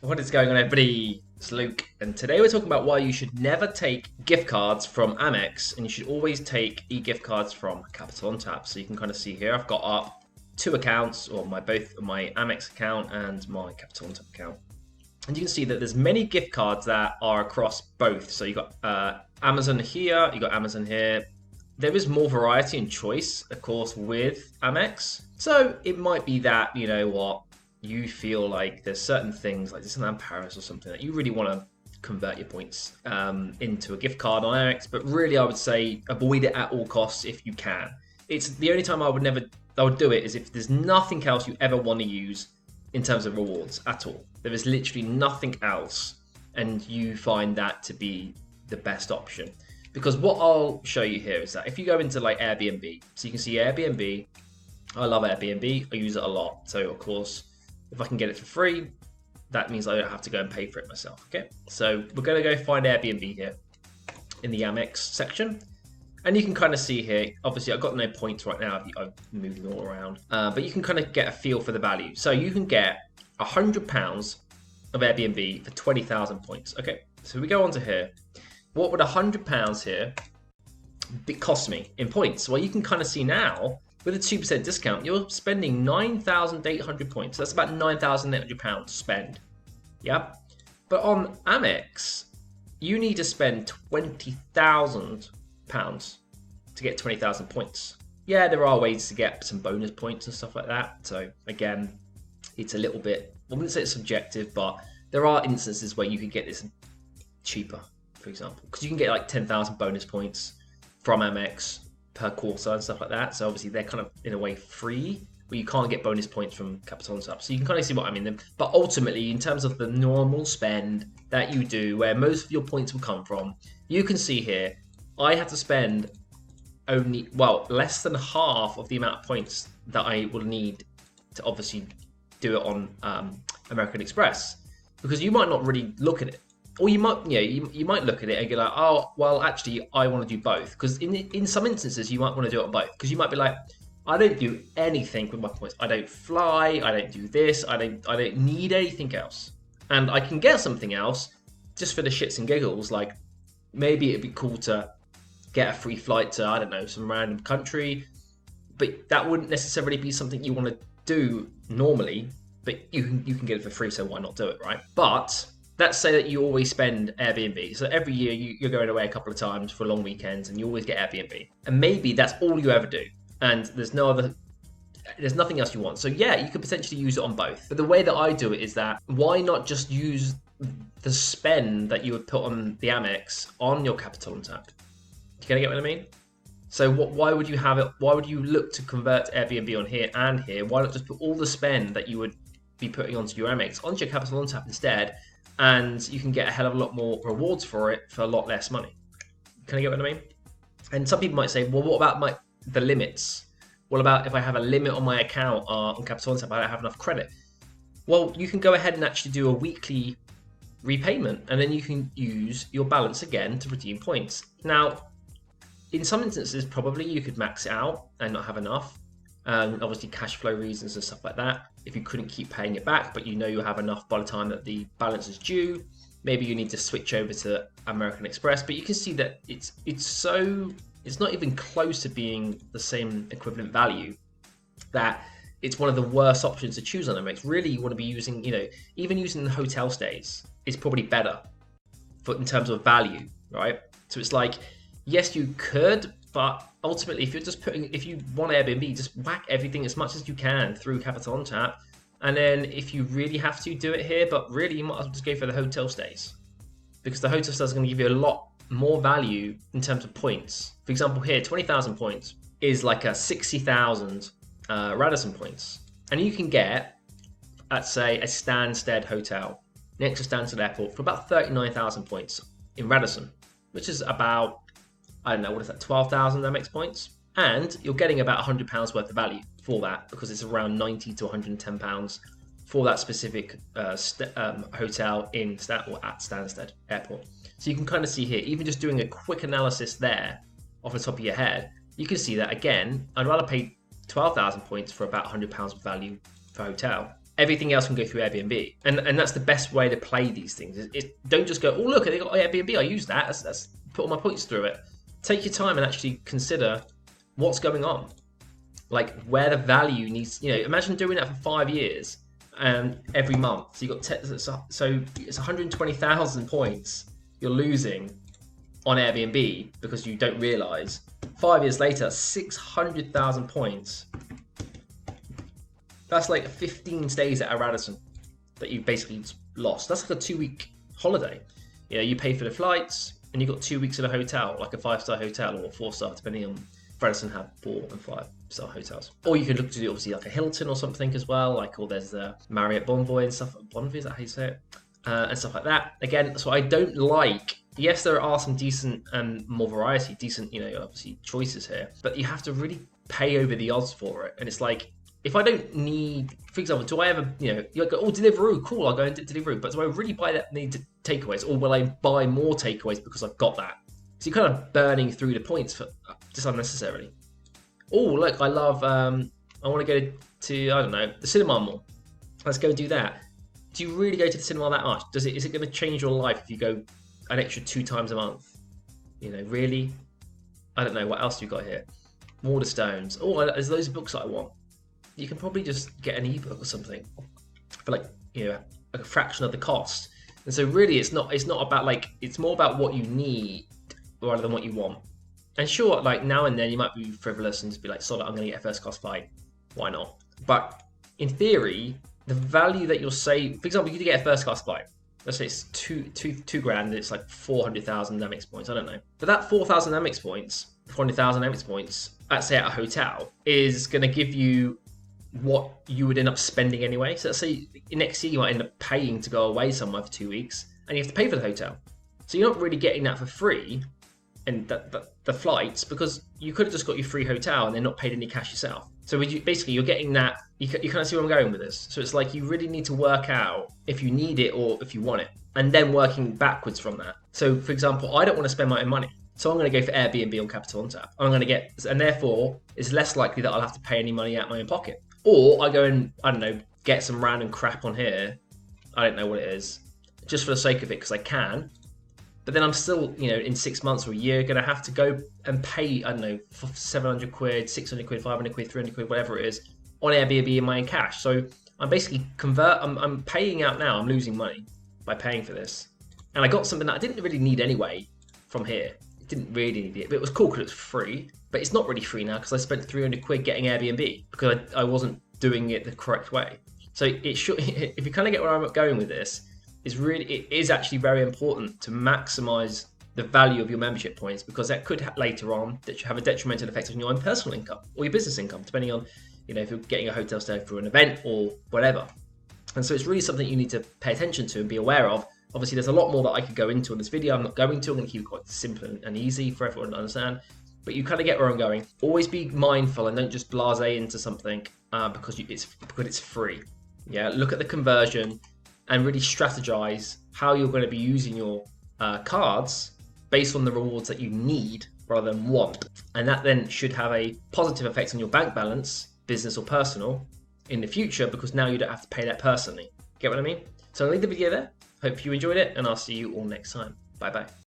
What is going on, everybody? It's Luke, and today we're talking about why you should never take gift cards from Amex, and you should always take e-gift cards from CAPITALONTAP. So you can kind of see here, I've got up two accounts, or both my Amex account and my CAPITALONTAP account. And you can see that there's many gift cards that are across both. So you got Amazon here, you got Amazon here. There is more variety and choice, of course, with Amex. So it might be that, you know what, you feel like there's certain things like Disneyland Paris or something that you really want to convert your points into a gift card on Amex, but really I would say avoid it at all costs if you can. It's the only time I would do it is if there's nothing else you ever want to use in terms of rewards at all. There is literally nothing else, and you find that to be the best option. Because what I'll show you here is that if you go into like Airbnb, so you can see Airbnb, I love Airbnb, I use it a lot. So of course, if I can get it for free, that means I don't have to go and pay for it myself, okay? So we're gonna go find Airbnb here in the Amex section. And you can kind of see here, obviously I've got no points right now, I've moved them all around, but you can kind of get a feel for the value. So you can get £100 of Airbnb for 20,000 points, okay? So we go on to here. What would £100 here cost me in points? Well, you can kind of see now, with a 2% discount, you're spending 9,800 points. That's about £9,800 to spend. Yeah. But on Amex, you need to spend £20,000 to get 20,000 points. Yeah, there are ways to get some bonus points and stuff like that. So again, it's a little bit, I wouldn't say it's subjective, but there are instances where you can get this cheaper, for example, because you can get like 10,000 bonus points from Amex per quarter and stuff like that. So obviously they're kind of in a way free, but you can't get bonus points from CAPITALONTAP. So you can kind of see what I mean. But ultimately, in terms of the normal spend that you do, where most of your points will come from, you can see here, I had to spend only, well, less than half of the amount of points that I will need to obviously do it on American Express, because you might not really look at it. Or you might, you might look at it and go like, oh, well, actually, I want to do both. Because in some instances, you might want to do it on both. Because you might be like, I don't do anything with my points. I don't fly. I don't do this. I don't need anything else. And I can get something else just for the shits and giggles. Like maybe it'd be cool to get a free flight to, I don't know, some random country. But that wouldn't necessarily be something you want to do normally. But you can get it for free, so why not do it, right? But let's say that you always spend Airbnb. So every year you're going away a couple of times for long weekends and you always get Airbnb. And maybe that's all you ever do. And there's nothing else you want. So yeah, you could potentially use it on both. But the way that I do it is that why not just use the spend that you would put on the Amex on your CAPITALONTAP? You gonna get what I mean? So why would you have it? Why would you look to convert Airbnb on here and here? Why not just put all the spend that you would be putting onto your Amex onto your CAPITALONTAP instead? And you can get a hell of a lot more rewards for it for a lot less money. Can I get what I mean? And some people might say, well, what about the limits? What about if I have a limit on my account on CAPITALONTAP, I don't have enough credit? Well, you can go ahead and actually do a weekly repayment, and then you can use your balance again to redeem points. Now, in some instances, probably you could max it out and not have enough. Obviously cash flow reasons and stuff like that. If you couldn't keep paying it back, but you know you have enough by the time that the balance is due, maybe you need to switch over to American Express. But you can see that it's not even close to being the same equivalent value, that it's one of the worst options to choose on Amex. Really, you want to be using, even using the hotel stays is probably better in terms of value, right? So it's like, yes, you could, but ultimately, if you want Airbnb, just whack everything as much as you can through CAPITALONTAP. And then if you really have to, do it here, but really you might as well just go for the hotel stays, because the hotel stays are going to give you a lot more value in terms of points. For example, here, 20,000 points is like a 60,000 Radisson points. And you can get, let's say, a Stansted hotel next to Stansted Airport for about 39,000 points in Radisson, which is about, I don't know, what is that, 12,000 Amex points? And you're getting about £100 worth of value for that, because it's around £90 to £110 for that specific hotel at Stansted Airport. So you can kind of see here, even just doing a quick analysis there off the top of your head, you can see that again, I'd rather pay 12,000 points for about £100 of value for a hotel everything else can go through Airbnb. And that's the best way to play these things. Don't just go, oh, look, they got Airbnb, I use that. That's put all my points through it. Take your time and actually consider what's going on. Like where the value needs, imagine doing that for 5 years and every month. So you got so it's 120,000 points you're losing on Airbnb because you don't realize. 5 years later, 600,000 points. That's like 15 stays at a Radisson that you basically lost. That's like a 2-week holiday. You pay for the flights and you got 2 weeks in a hotel, like a 5-star hotel or a 4-star, depending on. Radisson have 4 and 5-star hotels. Or you could look to do obviously like a Hilton or something as well, or there's the Marriott Bonvoy and stuff. Bonvoy, is that how you say it? And stuff like that. Again, so I don't like. Yes, there are some decent and more variety, decent, obviously choices here, but you have to really pay over the odds for it. And it's like, if I don't need, for example, do I ever, you go, oh, Deliveroo, cool, I'll go and do Deliveroo, but do I really buy that need takeaways, or will I buy more takeaways because I've got that? So you're kind of burning through the points for just unnecessarily. Oh, look, I love, I want to go to, I don't know, the cinema more. Let's go and do that. Do you really go to the cinema that much? Is it going to change your life if you go an extra 2 times a month? Really? I don't know, what else do you got here? Waterstones. Oh, there's loads of books that I want. You can probably just get an ebook or something for like, a fraction of the cost. And so really it's not about it's more about what you need rather than what you want. And sure, like now and then you might be frivolous and just be like, so I'm going to get a first class flight. Why not? But in theory, the value that you'll save, for example, you could get a first class flight. Let's say it's two grand, it's like 400,000 Amex points. I don't know. But that 4,000 Amex points, 400,000 Amex points, let's say at a hotel, is going to give you what you would end up spending anyway. So let's say next year you might end up paying to go away somewhere for 2 weeks and you have to pay for the hotel. So you're not really getting that for free. And the flights, because you could have just got your free hotel and then not paid any cash yourself. So basically you're getting that, you kind of see where I'm going with this. So it's like you really need to work out if you need it or if you want it, and then working backwards from that. So for example, I don't want to spend my own money, so I'm going to go for Airbnb on CAPITALONTAP. I'm going to get, and therefore it's less likely that I'll have to pay any money out of my own pocket. Or I go and, I don't know, get some random crap on here, I don't know what it is, just for the sake of it because I can. But then I'm still, in 6 months or a year, going to have to go and pay, I don't know, 700 quid, 600 quid, 500 quid, 300 quid, whatever it is, on Airbnb in my own cash. So I'm basically I'm paying out now. I'm losing money by paying for this. And I got something that I didn't really need anyway from here. I didn't really need it, but it was cool because it was free. But it's not really free now because I spent 300 quid getting Airbnb because I wasn't doing it the correct way. So it should, if you kind of get where I'm going with this, it is actually very important to maximize the value of your membership points, because that could later on have a detrimental effect on your own personal income or your business income, depending on if you're getting a hotel stay for an event or whatever. And so it's really something you need to pay attention to and be aware of. Obviously, there's a lot more that I could go into in this video. I'm not going to. I'm going to keep it quite simple and easy for everyone to understand. But you kind of get where I'm going. Always be mindful and don't just blase into something because it's free. Yeah, look at the conversion and really strategize how you're going to be using your cards based on the rewards that you need rather than want. And that then should have a positive effect on your bank balance, business or personal, in the future, because now you don't have to pay that personally. Get what I mean? So I'll leave the video there. Hope you enjoyed it, and I'll see you all next time. Bye bye.